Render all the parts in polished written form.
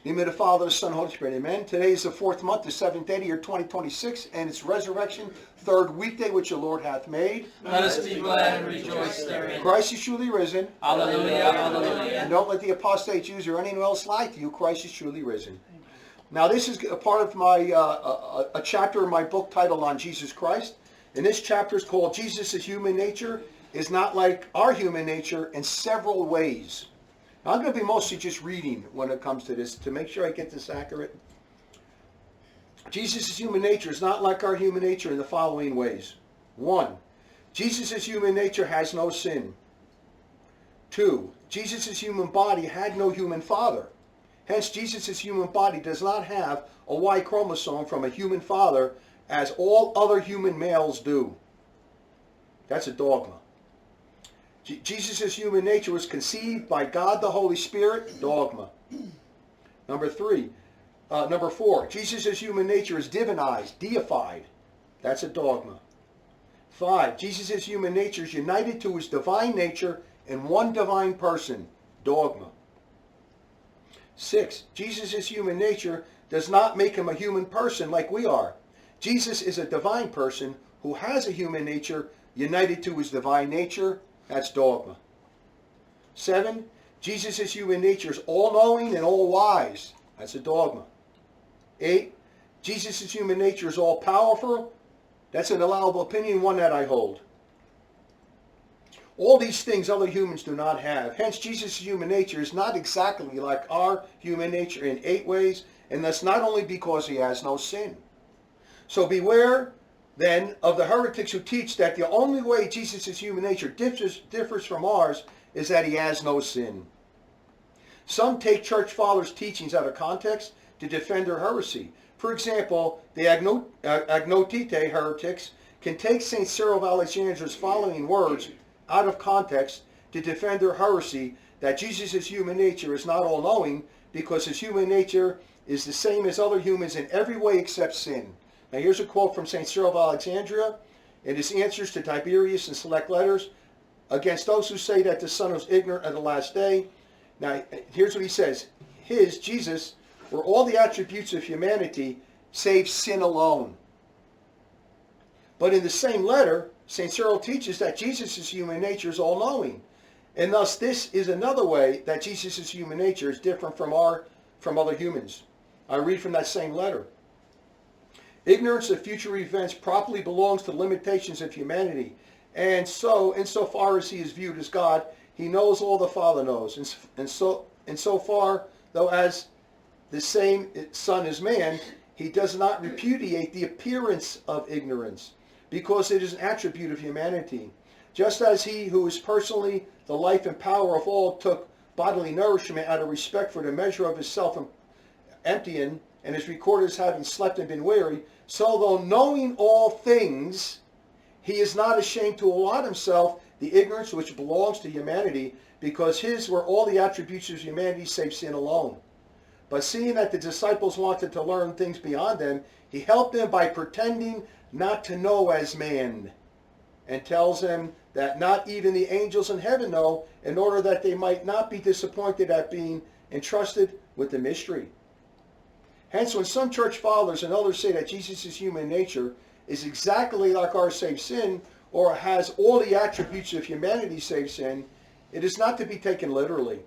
In the name of the Father, the Son, and the Holy Spirit. Amen. Today is the 4th month, the 7th day of the year 2026, and it's Resurrection, 3rd weekday which the Lord hath made. Let us be glad and rejoice therein. Christ is truly risen. Hallelujah, hallelujah. And don't let the apostate Jews or anyone else lie to you. Christ is truly risen. Now this is a part of my a chapter in my book titled On Jesus Christ. And this chapter is called Jesus' Human Nature is Not Like Our Human Nature in Several Ways. Now, I'm going to be mostly just reading when it comes to this to make sure I get this accurate. Jesus' human nature is not like our human nature in the following ways. 1. Jesus' human nature has no sin. 2. Jesus' human body had no human father. Hence, Jesus' human body does not have a Y chromosome from a human father as all other human males do. That's a dogma. Jesus' human nature was conceived by God the Holy Spirit, dogma. Number 4, Jesus' human nature is divinized, deified. That's a dogma. 5, Jesus' human nature is united to his divine nature in one divine person, dogma. 6, Jesus' human nature does not make him a human person like we are. Jesus is a divine person who has a human nature united to his divine nature. That's dogma. 7, Jesus' human nature is all-knowing and all-wise. That's a dogma. 8, Jesus' human nature is all-powerful. That's an allowable opinion, one that I hold. All these things other humans do not have. Hence, Jesus' human nature is not exactly like our human nature in 8 ways, and that's not only because he has no sin. So beware then of the heretics who teach that the only way Jesus' human nature differs from ours is that he has no sin. Some take church fathers' teachings out of context to defend their heresy. For example, the agnotite heretics can take St. Cyril of Alexandria's following words out of context to defend their heresy that Jesus' human nature is not all-knowing because his human nature is the same as other humans in every way except sin. Now here's a quote from St. Cyril of Alexandria in his answers to Tiberius and select letters against those who say that the Son was ignorant of the last day. Now here's what he says. His, Jesus, were all the attributes of humanity save sin alone. But in the same letter, St. Cyril teaches that Jesus' human nature is all-knowing. And thus this is another way that Jesus' human nature is different from other humans. I read from that same letter. Ignorance of future events properly belongs to the limitations of humanity. And so, insofar as he is viewed as God, he knows all the Father knows. And so far, though as the same Son is man, he does not repudiate the appearance of ignorance, because it is an attribute of humanity. Just as he who is personally the life and power of all took bodily nourishment out of respect for the measure of his self-emptying, and is recorded as having slept and been weary, so though knowing all things, he is not ashamed to allot himself the ignorance which belongs to humanity, because his were all the attributes of humanity save sin alone. But seeing that the disciples wanted to learn things beyond them, he helped them by pretending not to know as man, and tells them that not even the angels in heaven know, in order that they might not be disappointed at being entrusted with the mystery. Hence, when some church fathers and others say that Jesus' human nature is exactly like ours save sin, or has all the attributes of humanity save sin, it is not to be taken literally.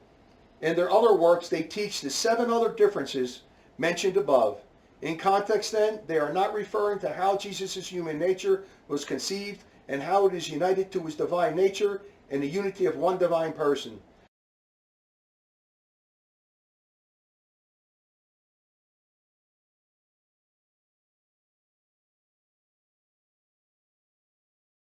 In their other works, they teach the 7 other differences mentioned above. In context, then, they are not referring to how Jesus' human nature was conceived and how it is united to his divine nature in the unity of one divine person.